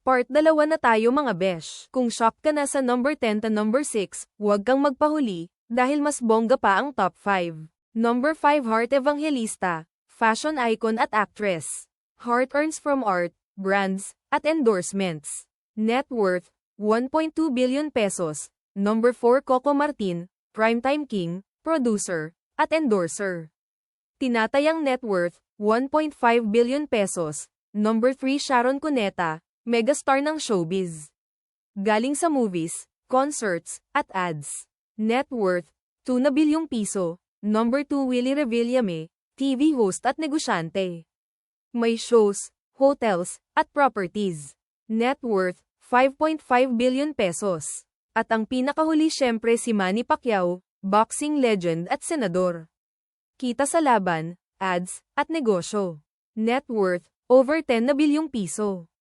Part 2 na tayo mga besh. Kung shock ka na sa number 10 to number 6, huwag kang magpahuli, dahil mas bongga pa ang top 5. Number 5 Heart Evangelista, fashion icon at actress. Heart earns from art, brands, at endorsements. Net worth, 1.2 billion pesos. Number 4 Coco Martin, primetime king, producer, at endorser. Tinatayang net worth, 1.5 billion pesos. Number 3 Sharon Cuneta, megastar ng showbiz. Galing sa movies, concerts, at ads. Net worth, 2 na bilyong piso. Number 2 Willie Revillame, TV host at negosyante. May shows, hotels, at properties. Net worth, 5.5 billion pesos. At ang pinakahuli syempre si Manny Pacquiao, boxing legend at senador. Kita sa laban, ads, at negosyo. Net worth, over 10 na bilyong piso.